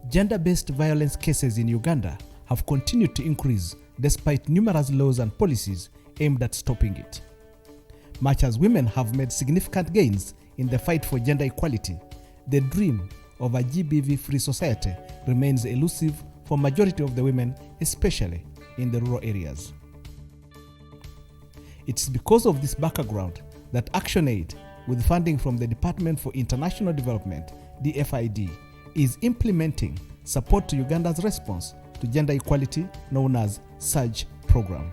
Gender-based violence cases in Uganda have continued to increase despite numerous laws and policies aimed at stopping it. Much as women have made significant gains in the fight for gender equality, the dream of a GBV-free society remains elusive for majority of the women, especially in the rural areas. It is because of this background that ActionAid, with funding from the Department for International Development, DFID, is implementing support to Uganda's response to gender equality known as SURGE program.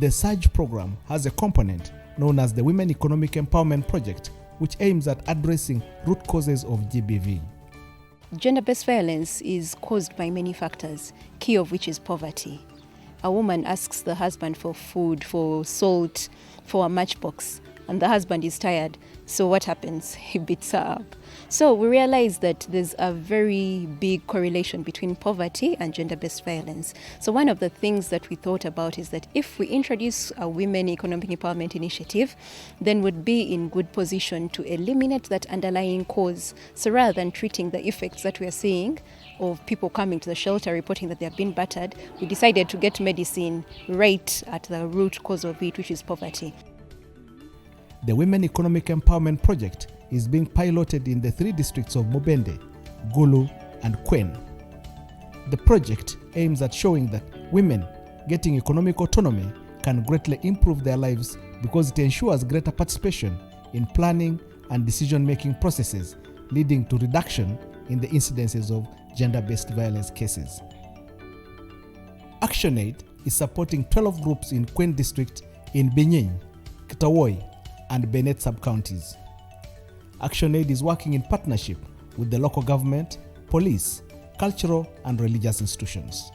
The SURGE program has a component known as the Women Economic Empowerment Project, which aims at addressing root causes of GBV. Gender-based violence is caused by many factors, key of which is poverty. A woman asks the husband for food, for salt, for a matchbox, and the husband is tired. So what happens? He beats her up. So we realize that there's a very big correlation between poverty and gender-based violence. So one of the things that we thought about is that if we introduce a Women Economic Empowerment Initiative, then we'd be in good position to eliminate that underlying cause. So rather than treating the effects that we are seeing of people coming to the shelter reporting that they have been battered, we decided to get medicine right at the root cause of it, which is poverty. The Women Economic Empowerment Project is being piloted in the 3 districts of Mubende, Gulu, and Kween. The project aims at showing that women getting economic autonomy can greatly improve their lives because it ensures greater participation in planning and decision-making processes, leading to reduction in the incidences of gender-based violence cases. ActionAid is supporting 12 groups in Kween district in Binyiny, Kitawoi, and Benet sub-counties. ActionAid is working in partnership with the local government, police, cultural and religious institutions.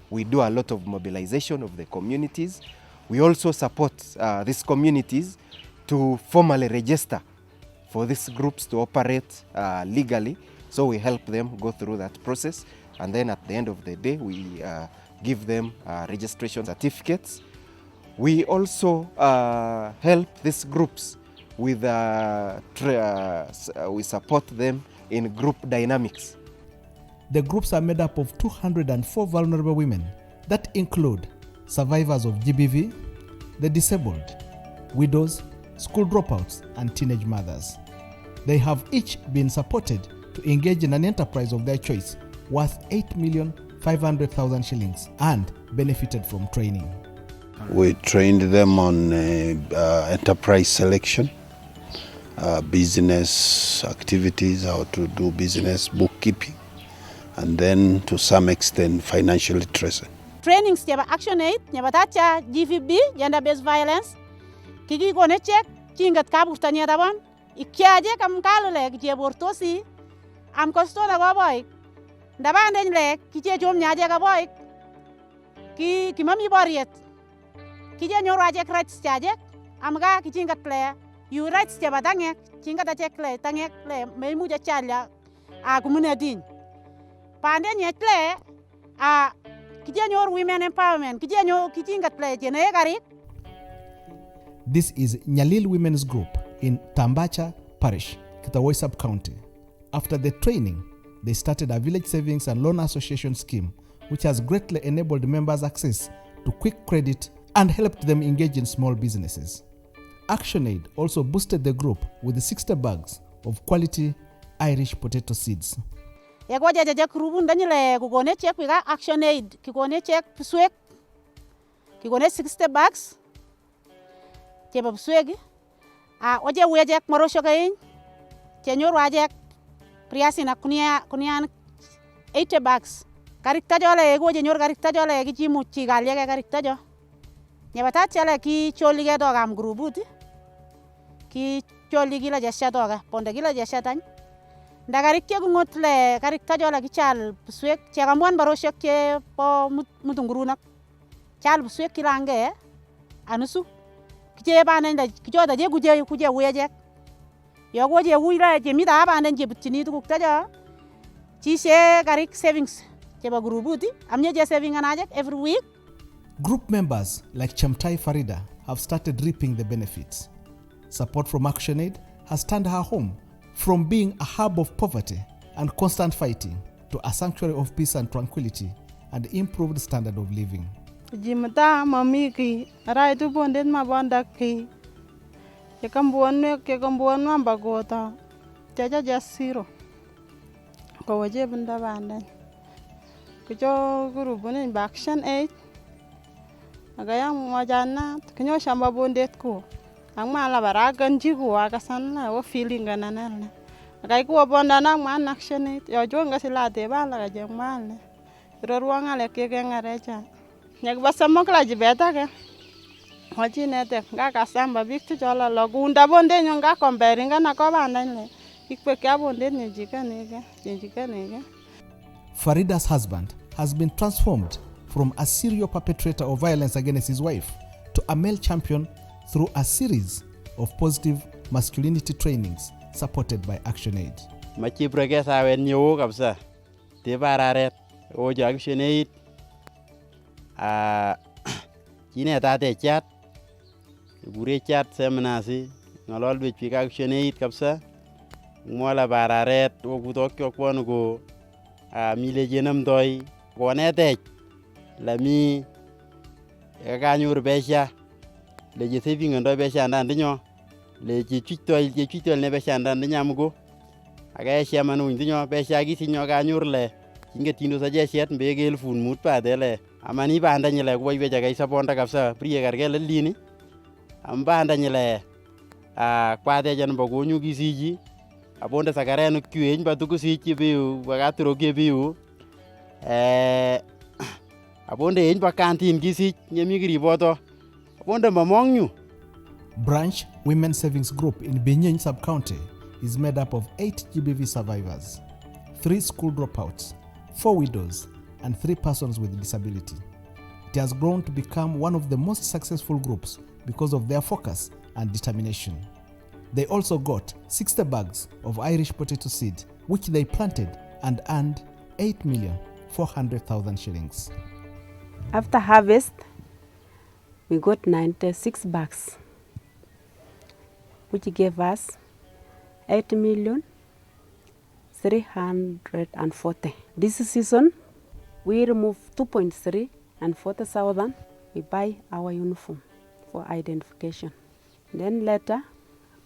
We do a lot of mobilization of the communities. We also support these communities to formally register for these groups to operate legally. So we help them go through that process, and then at the end of the day we give them registration certificates. We also help these groups with, we support them in group dynamics. The groups are made up of 204 vulnerable women that include survivors of GBV, the disabled, widows, school dropouts, and teenage mothers. They have each been supported to engage in an enterprise of their choice worth 8,500,000 shillings and benefited from training. We trained them on enterprise selection, business activities, how to do business, bookkeeping, and then to some extent financial literacy. Trainings teba ActionAid, nyabatacha GVB, gender-based violence, kiki kone check, chingat kabusta nyadaban, ikiaje kam kalole kiche bortosi, am kosto na goboy, ndabanden le kiche chom nyaje goboy, ki mami boriet. Kije nyoraje rights chaje amga kichingat ple you rights te badange chingata chekle tange ple memuja chala a community pande nyetle a kije nyor women empowerment kije nyor kichingat ple jene gari. This is Nyalil Women's Group in Tambacha Parish, Kitawoi Sub-County. After the training, they started a village savings and loan association scheme which has greatly enabled members access to quick credit and helped them engage in small businesses. ActionAid also boosted the group with 60 bags of quality Irish potato seeds. Yagoja jaja kurubun danile kugone check with ActionAid, kigone check pswek, kigone 60 bags, cheba pswegi, oje wejek marosho kain, chenyor wajek priasi na kunia 80 bags. Karikta jole ego jenyor karikta jole kichimu chigalia karikta jo. Nyabata chala ki choli ge dogam grubuti ki choli gila jasha doga ponda gila jasha tan ndagarikke gungotle karikta jola ki chal swek chagamwan baroshek ke po mutunguruna chal swek kirange anusu kije bana nda kijoda je kuje weje yo goje wuira je mi da bana je butini tu kuktaja chi she garik savings je ba grubuti amnya je saving anajek every week. Group members like Chamtai Farida have started reaping the benefits. Support from ActionAid has turned her home from being a hub of poverty and constant fighting to a sanctuary of peace and tranquility and improved standard of living. Jimata mamiki raitu bondet mabandaki yekambuan mambagota jaja jasiro kawaje benda bandan kujo guru bunin ActionAid agayang majana kinyo shamba bondet ko ang mala baragan jigo agasanna o feeling gananal agay ko bondana man ActionAid yo jonga silate bala ga jangmal ruang ale ke ngarecha nyak basamo kala jibeta ke hoji nete ga kasamba biktu jola logunda bonde nyonga comparinga na ko bandan le ikpe kya bonde nyejika nege. Farida's husband has been transformed from a serial perpetrator of violence against his wife to a male champion through a series of positive masculinity trainings supported by ActionAid. Machi progress awen nyo kabisa. Te bararet o ActionAid kine tate chat gure chat seminasi ngalol be pika ActionAid kabisa mola bararet o gudok kwon go mile jenam doy konete lami ka nyur besha le je saving ndo besha ndandinyo le je chitol ne besha ndanyamgo aga sha manu ndinyo besha gi sinyo ga nyurle kinge tindo sa je shet mbegel fun mut pa dele amani ba ndanyele ko beja ga sabonda kapsa priye gargel lini amba ndanyele kwade jan bogo nyugi siji abonda sagareno kuen batuku siji biu bagatro ge biu abonda en ba kantin gisi nyemigri boto abonda mamongyu. Branch Women Savings Group in Binying Sub-County is made up of 8 GBV survivors, 3 school dropouts, 4 widows, and 3 persons with disability. It has grown to become one of the most successful groups because of their focus and determination. They also got 60 bags of Irish potato seed, which they planted and earned 8,400,000 shillings. After harvest, we got 96 bags, which gave us 8,340,000. This season, we remove 2.3 and 40,000. We buy our uniform for identification. Then later,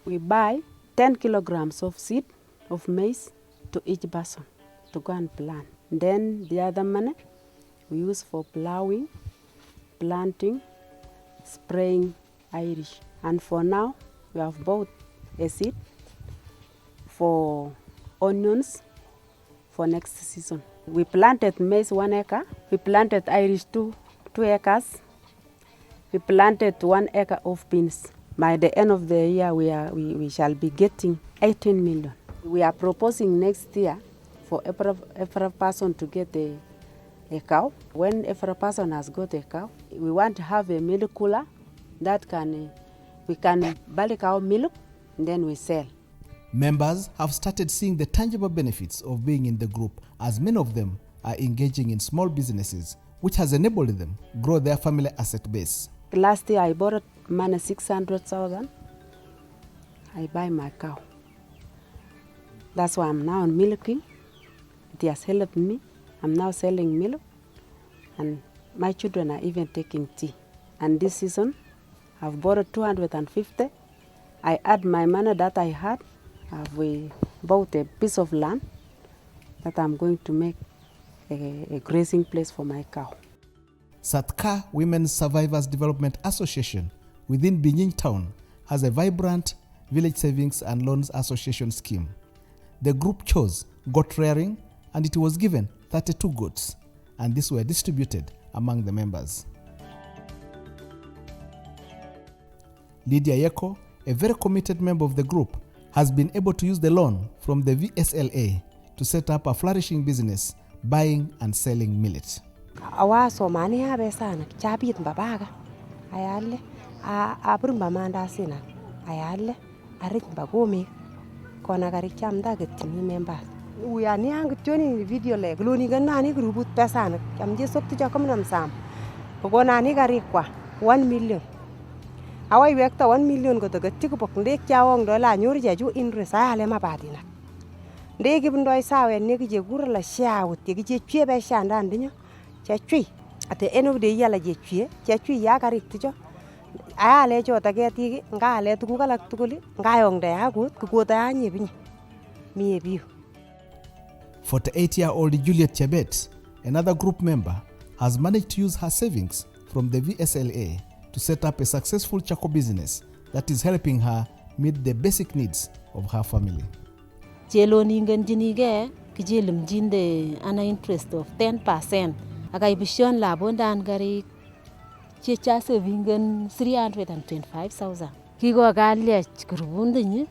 we buy 10 kilograms of seed of maize to each person to go and plant. Then the other money we use for plowing, planting, spraying Irish. And for now, we have bought a seed for onions for next season. We planted maize 1 acre. We planted Irish 2 acres. We planted 1 acre of beans. By the end of the year, we shall be getting 18 million. We are proposing next year for every person to get a cow. When every person has got a cow, we want to have a milk cooler that we can buy cow milk and then we sell. Members have started seeing the tangible benefits of being in the group, as many of them are engaging in small businesses, which has enabled them grow their family asset base. Last year I borrowed money 600,000. I buy my cow. That's why I'm now milking. It has helped me. I'm now selling milk, and my children are even taking tea. And this season, I've borrowed 250. I add my money that I had. I've bought a piece of land that I'm going to make a grazing place for my cow. Satka Women's Survivors Development Association within Binying Town has a vibrant village savings and loans association scheme. The group chose goat rearing, and it was given 32 goats, and these were distributed among the members. Lydia Yeko, a very committed member of the group, has been able to use the loan from the VSLA to set up a flourishing business buying and selling millet. Awa somani ha besana chabit babaga ayalle a burumba manda sina ayalle arik bagomi kona gari chamda getini member we are niang tuni video le gloni ganna ni grubut pesana chamje sokti jakamnam sam pogona ni gari kwa 1 million awai wekta 1 million go to getti ko poknde kyawong dola nyur jaju in resale ma badina ndekibundoi sawet nekichekur la shawut yekichechwe be shanda ndinyo chechwi ate eno de yala chechwe chechwi ya karik ticho ale chota ketik ngale tuguk alak tugul ngayongde akut kukota anyebinye mie biu. 48-year-old Juliet Chebet, another group member, has managed to use her savings from the VSLA to set up a successful charcoal business that is helping her meet the basic needs of her family. Cheloningen jinige kijelimjinde ana interest of 10%. Akaibishon labondan gari checha savingen 325,000. Kiko kalyech kurubundinyi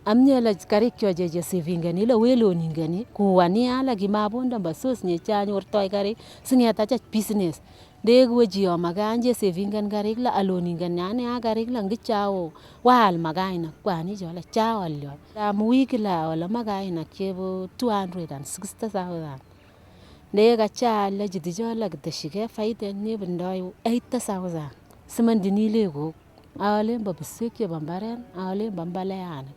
amnyela karik choje savingen ila weloningeni kuwani ala gimabonda basos nyecha nyortoy gari singeta cha business. Degwe jio maganje savingen garik la aloningen yani a garik la ngichao wal magaina kwani jola chao alyo. Wiki la wala magaina chebo 260,000. Nega cha la jidijola gdashige faida ne bindoi 80,000. Simandini lego ale babiseke bambaren ale bambaleana.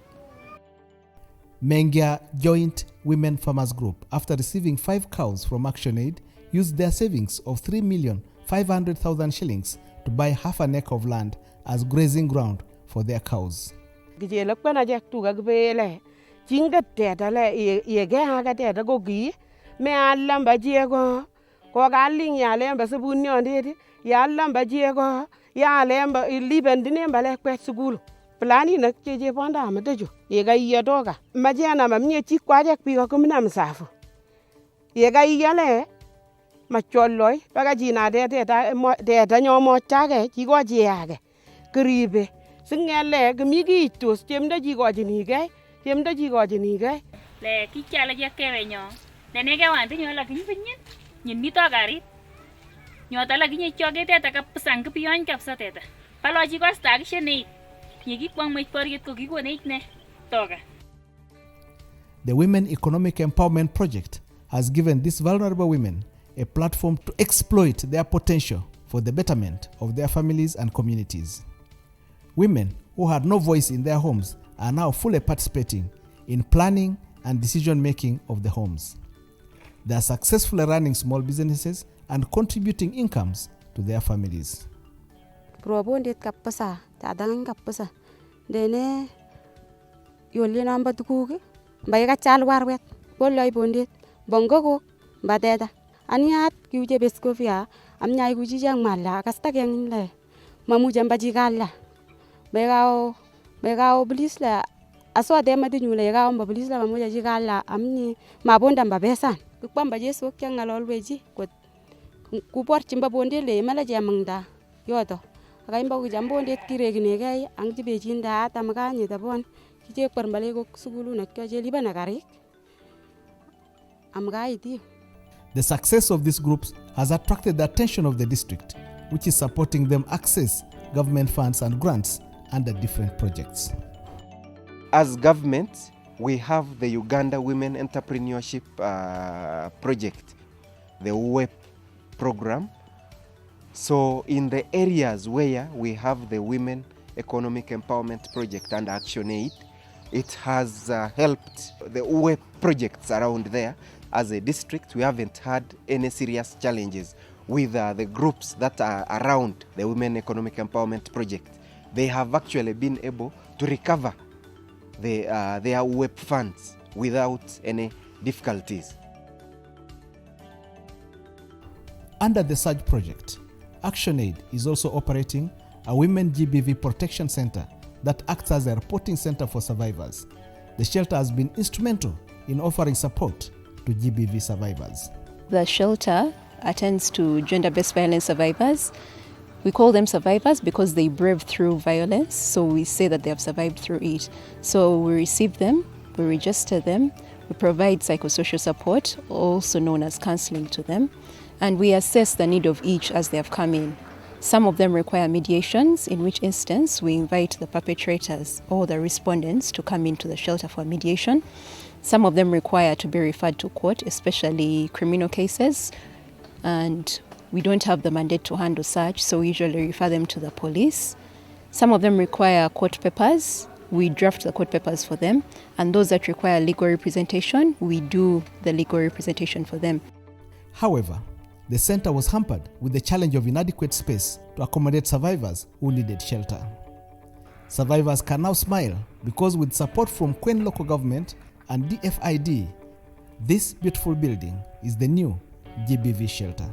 Mengia Joint Women Farmers Group, after receiving 5 cows from ActionAid, used their savings of 3,500,000 shillings to buy half an acre of land as grazing ground for their cows. Gijela kwana jak tuga gbele jinga teta le yege haga teta go gi me allamba jego ko galing ya lemba sabuni ondeti ya allamba jego ya lemba liben dinemba le kwet sugulu plani na keje ponda amadejo yega yedoga majana mamnye chi kwaje piko kumna msafu yega yale macholloy baga jina de nyomo tage chi go jiage kribe singele gmigi tos chemda ji go jinige chemda ji go jinige le kichala je kerenyo nenege wanti nyola kinyin nyin mito garit nyota la kinyi choge teta ka pusang piyon kapsa teta palo ji go stag shene yigi kwang mai poriet ko gi wone ne toga. The Women Economic Empowerment Project has given these vulnerable women a platform to exploit their potential for the betterment of their families and communities. Women who had no voice in their homes are now fully participating in planning and decision-making of the homes. They are successfully running small businesses and contributing incomes to their families. Probondit kapasa, tadang kapasa. Dene yoli namba tukuki, bayga chalwarwet, bolay bondit, bongogo, badeda. Aniat kiuje beskofia, amnyai kujijang mala, kasta yang le, mamu jambaji gala. Begao blisla, aswa dema di nyule gao mbablisla mamu jaji gala, amni mabonda mbabesan. Kukwamba jesu kyang alolweji, kupor chimba bonde le mala jamangda, yoto. Akaimba kujambonde kireginege, angjibe jinda ata maganye tabon, kije permbale go sugulu na kyo jeliba na garik. Amgaiti. The success of these groups has attracted the attention of the district, which is supporting them access government funds and grants under different projects. As government, we have the Uganda Women Entrepreneurship Project, the WEP program. So in the areas where we have the Women Economic Empowerment Project and ActionAid, it has helped the WEP projects around there. As a district, we haven't had any serious challenges with the groups that are around the Women Economic Empowerment Project. They have actually been able to recover their WEP funds without any difficulties. Under the Surge project, ActionAid is also operating a Women GBV Protection Center that acts as a reporting center for survivors. The shelter has been instrumental in offering support to GBV survivors. The shelter attends to gender-based violence survivors. We call them survivors because they brave through violence, so we say that they have survived through it. So we receive them, we register them, we provide psychosocial support, also known as counseling to them, and we assess the need of each as they have come in. Some of them require mediations, in which instance we invite the perpetrators or the respondents to come into the shelter for mediation. Some of them require to be referred to court, especially criminal cases, and we don't have the mandate to handle such, so we usually refer them to the police. Some of them require court papers, we draft the court papers for them, and those that require legal representation, we do the legal representation for them. However, the center was hampered with the challenge of inadequate space to accommodate survivors who needed shelter. Survivors can now smile because with support from Kween local government and DFID, this beautiful building is the new GBV shelter.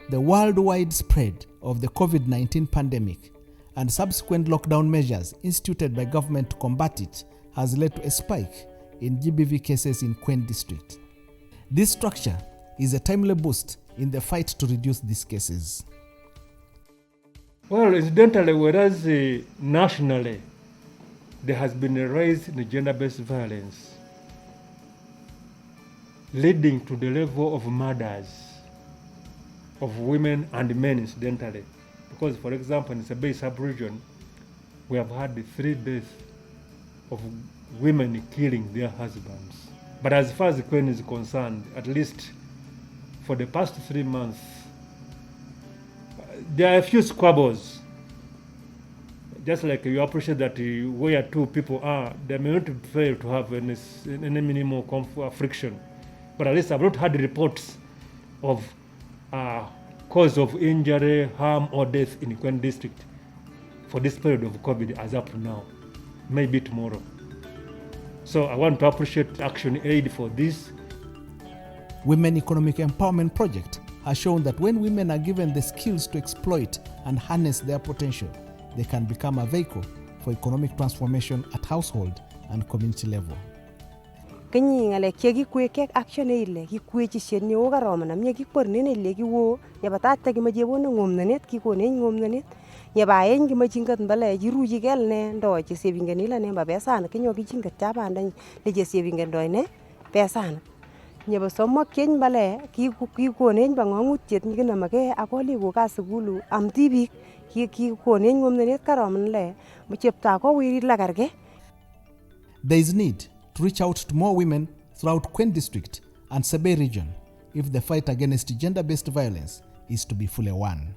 The worldwide spread of the COVID-19 pandemic and subsequent lockdown measures instituted by government to combat it has led to a spike in GBV cases in Kween district. This structure is a timely boost in the fight to reduce these cases. Well, incidentally, whereas nationally there has been a rise in gender-based violence leading to the level of murders of women and men incidentally. Because, for example, in the Sabay sub-region, we have had 3 deaths of women killing their husbands. But as far as Kween is concerned, at least for the past 3 months, there are a few squabbles. Just like you appreciate that where 2 people are, they may not fail to have any minimal friction. But at least I've not had reports of cause of injury, harm, or death in Kween district for this period of COVID as up to now. Maybe tomorrow. So I want to appreciate ActionAid for this. Women Economic Empowerment Project has shown that when women are given the skills to exploit and harness their potential, they can become a vehicle for economic transformation at household and community level. Kenyi ngalek chekikwe kek ActionAid le kikwe chishen neo karomana mye kikpornene le kiwo yabatata kimache wona ngomnanet kikone ngomnanet yabayen kimachingat mbale jiruji kel ne ndo chesebinganila ne babesana kenyo kichingat chabanda le chesebingando ne pesana nyaba somok keny mbale kikone bangangutiet nyikinamake akoli ko kasukulu amtibik kikone ngomnanet karomana le mchepta ko wiri lagarge. There is need to reach out to more women throughout Kween district and Sabay region if the fight against gender-based violence is to be fully won.